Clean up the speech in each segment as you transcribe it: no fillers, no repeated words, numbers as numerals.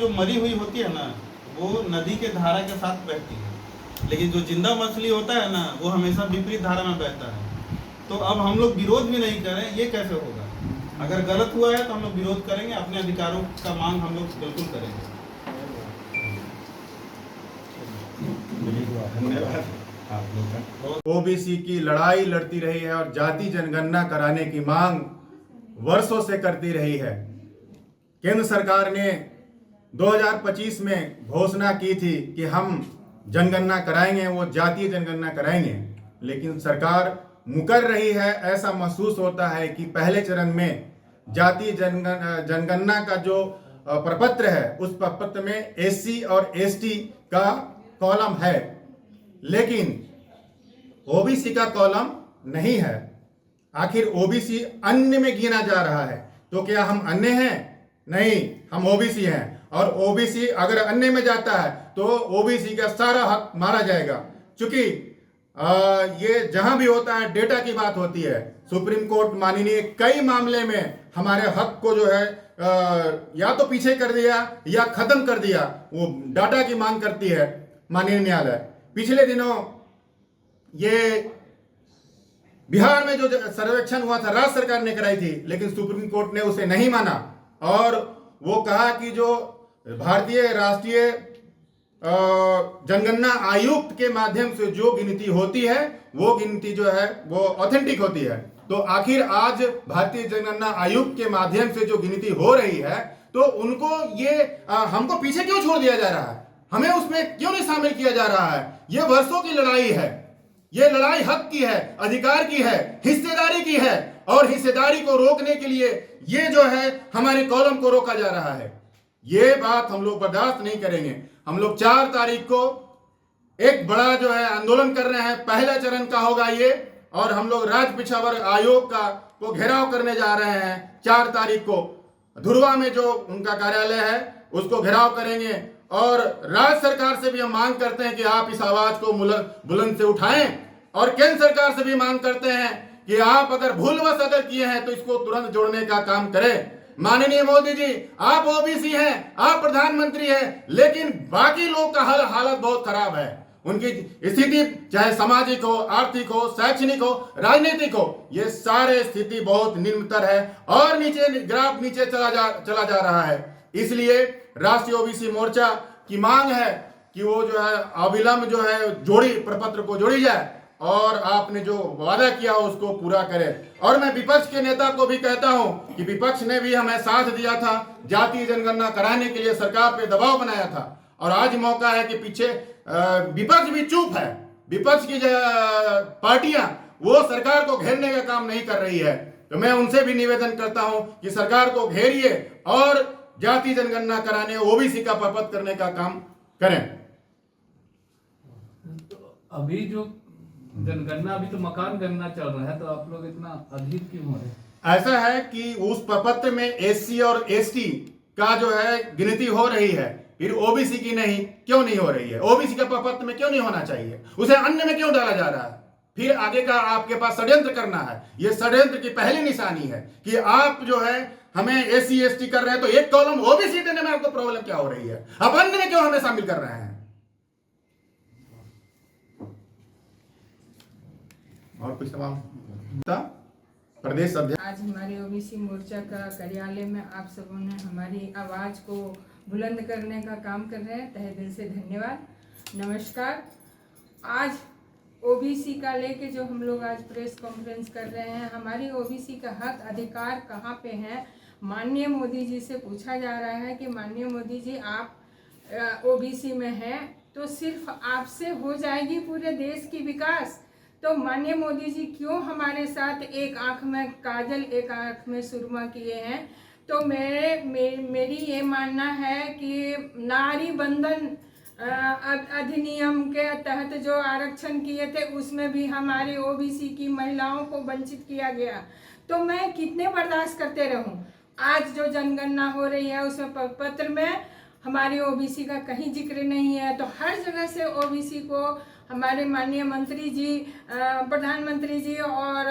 जो मरी हुई होती है ना, वो नदी के धारा के साथ बहती है, लेकिन जो जिंदा मछली होता है ना, वो हमेशा विपरीत धारा में बहता है। तो अब हम लोग विरोध भी नहीं करें, ये कैसे होगा? अगर गलत हुआ है तो हम लोग विरोध करेंगे, अपने अधिकारों का मांग हम लोग बिल्कुल करेंगे। धन्यवाद। ओबीसी की लड़ाई लड़ती रही है और जाति जनगणना कराने की मांग वर्षों से करती रही है। केंद्र सरकार ने 2025 में घोषणा की थी कि हम जनगणना कराएंगे, वो जातीय जनगणना कराएंगे, लेकिन सरकार मुकर रही है। ऐसा महसूस होता है कि पहले चरण में जातीय जनगणना का जो प्रपत्र है, उस प्रपत्र में एससी और एसटी का कॉलम है, लेकिन ओबीसी का कॉलम नहीं है। आखिर ओबीसी अन्य में गिना जा रहा है, तो क्या हम अन्य हैं? नहीं, हम ओबीसी हैं। और ओबीसी अगर अन्य में जाता है तो ओबीसी का सारा हक मारा जाएगा, क्योंकि ये जहां भी होता है डेटा की बात होती है। सुप्रीम कोर्ट माननीय कई मामले में हमारे हक को जो है या तो पीछे कर दिया या खत्म कर दिया। वो डाटा की मांग करती है माननीय न्यायालय। पिछले दिनों ये बिहार में जो सर्वेक्षण हुआ था, राज्य सरकार ने कराई थी, लेकिन सुप्रीम कोर्ट ने उसे नहीं माना और वो कहा कि जो भारतीय राष्ट्रीय जनगणना आयुक्त के माध्यम से जो गिनती होती है, वो गिनती जो है वो ऑथेंटिक होती है। तो आखिर आज भारतीय जनगणना आयुक्त के माध्यम से जो गिनती हो रही है, तो उनको ये हमको पीछे क्यों छोड़ दिया जा रहा है? हमें उसमें क्यों नहीं शामिल किया जा रहा है? ये वर्षों की लड़ाई है। ये लड़ाई हक की है, अधिकार की है, हिस्सेदारी की है, और हिस्सेदारी को रोकने के लिए ये जो है हमारे कॉलम को रोका जा रहा है। ये बात हम लोग बर्दाश्त नहीं करेंगे। हम लोग 4 तारीख को एक बड़ा जो है आंदोलन कर रहे हैं। पहला चरण का होगा ये, और हम लोग राज्य पिछड़ा वर्ग आयोग का को घेराव करने जा रहे हैं। 4 तारीख को धुरवा में जो उनका कार्यालय है उसको घेराव करेंगे, और राज्य सरकार से भी हम मांग करते हैं कि आप इस आवाज को बुलंद से उठाएं, और केंद्र सरकार से भी मांग करते हैं कि आप अगर भूलवश अगर किए हैं तो इसको तुरंत जोड़ने का काम करें। माननीय मोदी जी, आप ओबीसी हैं, आप प्रधानमंत्री हैं, लेकिन बाकी लोग का हालत बहुत खराब है। उनकी स्थिति चाहे सामाजिक हो, आर्थिक हो, शैक्षणिक हो, राजनीतिक हो, ये सारे स्थिति बहुत निम्नतर है और नीचे ग्राफ नीचे चला जा रहा है। इसलिए राष्ट्रीय ओबीसी मोर्चा की मांग है कि वो जो है अविलंब जो है प्रपत्र को जोड़ी जाए, और आपने जो वादा किया हो उसको पूरा करें। और मैं विपक्ष के नेता को भी कहता हूं कि विपक्ष ने भी हमें साथ दिया था, जातीय जनगणना कराने के लिए सरकार पे दबाव बनाया था, और आज मौका है कि पीछे विपक्ष भी चुप है। विपक्ष की पार्टियां वो सरकार को घेरने का काम नहीं कर रही है। तो मैं उनसे भी निवेदन करता हूं कि सरकार को घेरिए और जाति जनगणना कराने, ओबीसी का प्रपत्र करने का काम करें। तो अभी जो जनगणना, अभी तो मकान गणना चल रहा है, तो आप लोग इतना अधीर क्यों हो रहे हैं? ऐसा है कि उस प्रपत्र में एससी और एसटी का जो है गिनती हो रही है, फिर ओबीसी की नहीं, क्यों नहीं हो रही है? ओबीसी का प्रपत्र में क्यों नहीं होना चाहिए? उसे अन्य में क्यों डाला जा रहा है? फिर आगे का आपके पास षड्यंत्र करना है। ये षड्यंत्र की पहली निशानी है कि आप जो है हमें एससी एसटी कर रहे हैं, तो एक कॉलम ओबीसी देने में आपको प्रॉब्लम क्या हो रही है? अब अन्य में क्यों हमें शामिल कर रहे हैं? और कुछ सवाल? प्रदेश अध्यक्ष, आज हमारे ओबीसी मोर्चा का कार्यालय में आप सबों ने हमारी आवाज को बुलंद करने का काम कर रहे हैं, तहे दिल से धन्यवाद। नमस्कार। आज ओबीसी का लेके जो हम लोग आज प्रेस कॉन्फ्रेंस कर रहे हैं, हमारी ओबीसी का हक अधिकार कहाँ पे है? माननीय मोदी जी से पूछा जा रहा है कि माननीय मोदी जी, आप ओबीसी में हैं तो सिर्फ आपसे हो जाएगी पूरे देश की विकास। तो माननीय मोदी जी क्यों हमारे साथ एक आंख में काजल एक आंख में सुरमा किए हैं? तो मेरी ये मानना है कि नारी बंधन अधिनियम के तहत जो आरक्षण किए थे, उसमें भी हमारे ओबीसी की महिलाओं को वंचित किया गया। तो मैं कितने बर्दाश्त करते रहूं? आज जो जनगणना हो रही है उसमें पत्र में हमारी ओबीसी का कहीं जिक्र नहीं है, तो हर जगह से ओबीसी को हमारे माननीय मंत्री जी, प्रधानमंत्री जी और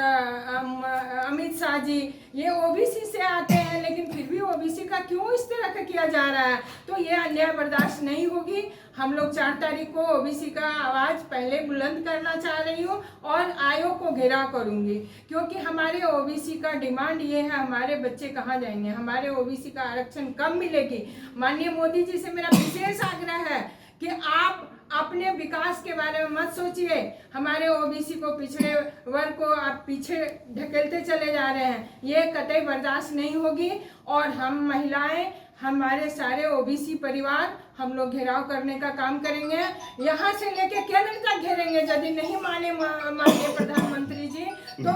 अमित शाह जी ये ओबीसी से आते हैं, लेकिन फिर भी ओबीसी का क्यों इस तरह का किया जा रहा है? तो ये अन्याय बर्दाश्त नहीं होगी। हम लोग 4 तारीख को ओबीसी का आवाज़ पहले बुलंद करना चाह रही हूँ और आयोग को घेराव करूँगी, क्योंकि हमारे ओबीसी का डिमांड ये है, हमारे बच्चे कहाँ जाएंगे, हमारे ओबीसी का आरक्षण कब मिलेगी। माननीय मोदी जी से मेरा विशेष आग्रह है कि आप अपने विकास के बारे में मत सोचिए, हमारे ओबीसी को, पिछड़े वर्ग को आप पीछे ढकेलते चले जा रहे हैं, ये कतई बर्दाश्त नहीं होगी। और हम महिलाएं, हमारे सारे ओबीसी परिवार, हम लोग घेराव करने का काम करेंगे, यहाँ से लेके केंद्र तक घेरेंगे। यदि नहीं माने माननीय प्रधानमंत्री जी तो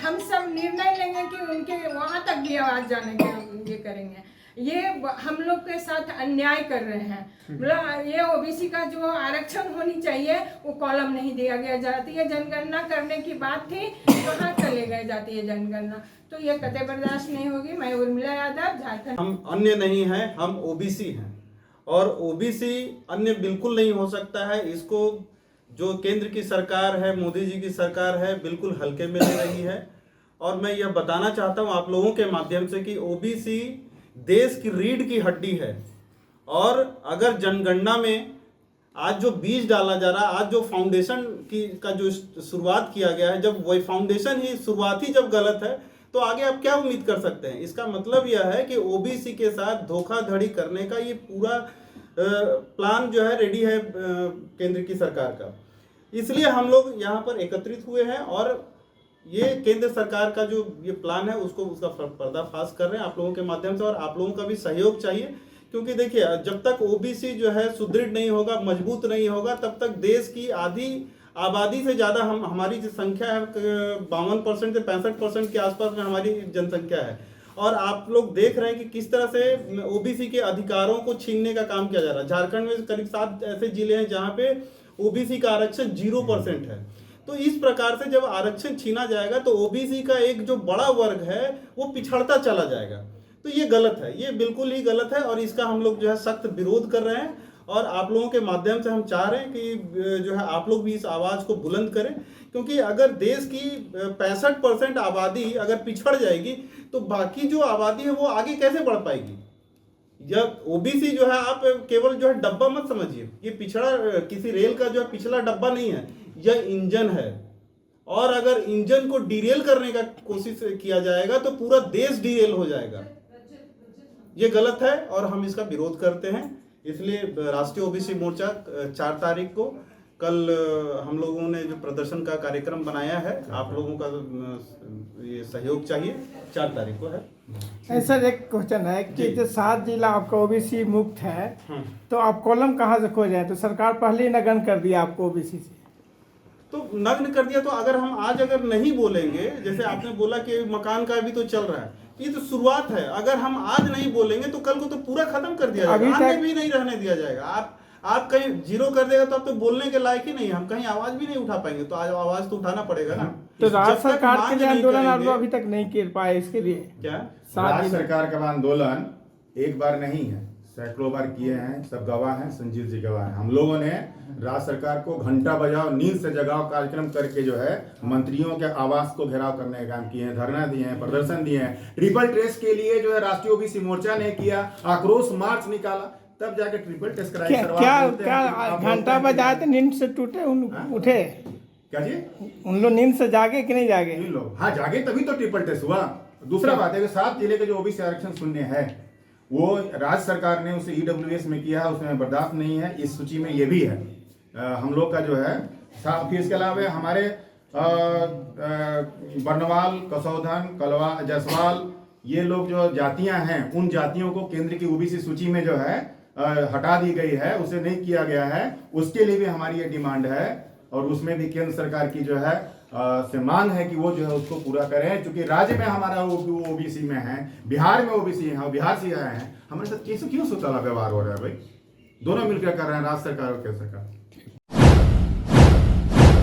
हम सब निर्णय लेंगे कि उनके वहाँ तक भी आवाज़ जाने के ये करेंगे। ये हम लोग के साथ अन्याय कर रहे हैं। मतलब ये ओबीसी का जो आरक्षण होनी चाहिए वो कॉलम नहीं दिया गया। जाती है जनगणना करने की बात थी, कहाँ चले गए जाती है जनगणना? तो ये कतई बर्दाश्त नहीं होगी। मैं उर्मिला यादव, झारखंड। हम अन्य नहीं हैं, हम ओबीसी हैं और ओबीसी अन्य बिल्कुल नहीं हो सकता है। इसको जो केंद्र की सरकार है, मोदी जी की सरकार है, बिल्कुल हल्के में ले रही है। और मैं यह बताना चाहता हूँ आप लोगों के माध्यम से कि ओबीसी देश की रीढ़ की हड्डी है। और अगर जनगणना में आज जो बीज डाला जा रहा है, आज जो फाउंडेशन का जो शुरुआत किया गया है, जब वही फाउंडेशन ही शुरुआत ही जब गलत है तो आगे आप क्या उम्मीद कर सकते हैं? इसका मतलब यह है कि ओबीसी के साथ धोखाधड़ी करने का ये पूरा प्लान जो है रेडी है केंद्र की सरकार का। इसलिए हम लोग यहाँ पर एकत्रित हुए हैं और ये केंद्र सरकार का जो ये प्लान है उसका पर्दाफाश कर रहे हैं आप लोगों के माध्यम से। और आप लोगों का भी सहयोग चाहिए, क्योंकि देखिए जब तक ओबीसी जो है सुदृढ़ नहीं होगा, मजबूत नहीं होगा, तब तक देश की आधी आबादी से ज़्यादा हमारी जो संख्या है 52% से 65% के आसपास में हमारी जनसंख्या है। और आप लोग देख रहे हैं कि किस तरह से ओबीसी के अधिकारों को छीनने का काम किया जा रहा है। झारखंड में करीब 7 ऐसे जिले हैं जहाँ पे ओबीसी का आरक्षण 0% है। तो इस प्रकार से जब आरक्षण छीना जाएगा तो ओबीसी का एक जो बड़ा वर्ग है वो पिछड़ता चला जाएगा। तो ये गलत है, ये बिल्कुल ही गलत है और इसका हम लोग जो है सख्त विरोध कर रहे हैं। और आप लोगों के माध्यम से हम चाह रहे हैं कि जो है आप लोग भी इस आवाज़ को बुलंद करें, क्योंकि अगर देश की 65% आबादी अगर पिछड़ जाएगी तो बाकी जो आबादी है वो आगे कैसे बढ़ पाएगी। जब ओबीसी जो है आप केवल जो है डब्बा मत समझिए, ये पिछड़ा किसी रेल का जो है पिछला डब्बा नहीं है, यह इंजन है। और अगर इंजन को डिरेल करने का कोशिश किया जाएगा तो पूरा देश डिरेल हो जाएगा। ये गलत है और हम इसका विरोध करते हैं। इसलिए राष्ट्रीय ओबीसी मोर्चा 4 तारीख को कल हम लोगों ने जो प्रदर्शन का कार्यक्रम बनाया है, आप लोगों का ये सहयोग चाहिए। 4 तारीख को है। सर एक क्वेश्चन है कि जो 7 जिला आपका ओबीसी मुक्त है तो आप कॉलम कहाँ से खोज रहे हैं? तो सरकार पहले ही नगन कर दिया आपको ओबीसी से, तो नग्न कर दिया। तो अगर हम आज अगर नहीं बोलेंगे, जैसे आपने बोला कि मकान का भी तो चल रहा है, ये तो शुरुआत है। अगर हम आज नहीं बोलेंगे तो कल को तो पूरा खत्म कर दिया जाएगा, आगे भी नहीं रहने दिया जाएगा। आप कहीं 0 कर देगा तो आप तो बोलने के लायक ही नहीं, हम कहीं आवाज भी नहीं उठा पाएंगे। तो आज आवाज तो उठाना पड़ेगा ना। तो राज्य सरकार के लिए आंदोलन आप लोग अभी तक नहीं कर पाए, इसके लिए क्या राज्य सरकार का आंदोलन एक बार नहीं है, सैकड़ों बार किए हैं। सब गवाह हैं, संजीव जी गवाह हैं। हम लोगों ने राज्य सरकार को घंटा बजाओ नींद से जगाओ कार्यक्रम करके जो है मंत्रियों के आवास को घेराव करने का काम किए हैं, धरना दिए हैं, प्रदर्शन दिए हैं। ट्रिपल टेस्ट के लिए जो है राष्ट्रीय ओबीसी मोर्चा ने किया, आक्रोश मार्च निकाला, तब जाके ट्रिपल टेस्ट कराई। क्या घंटा बजाए थे, नींद से टूटे उठे? क्या जी? उन लोग नींद से जागे कि नहीं जागे? हाँ जागे, तभी तो ट्रिपल टेस्ट हुआ। दूसरा बात है कि 7 जिले के जो ओबीसी आरक्षण शून्य है वो राज्य सरकार ने उसे ईडब्ल्यूएस में किया है, उसमें बर्दाश्त नहीं है। इस सूची में ये भी है हम लोग का जो है। फिर इसके अलावा हमारे बर्नवाल, कसौधन, कलवा, जसवाल, ये लोग जो जातियां हैं उन जातियों को केंद्र की ओबीसी सूची में जो है हटा दी गई है, उसे नहीं किया गया है। उसके लिए भी हमारी ये डिमांड है और उसमें भी केंद्र सरकार की जो है से मांग है कि वो जो है उसको पूरा करें। क्योंकि राज्य में हमारा ओबीसी में है, बिहार में ओबीसी है, बिहार से आए हैं, हमारे साथ क्यों सोचा व्यवहार हो रहा है भाई? दोनों मिलकर कर रहे हैं, राज्य सरकार और केंद्र सरकार।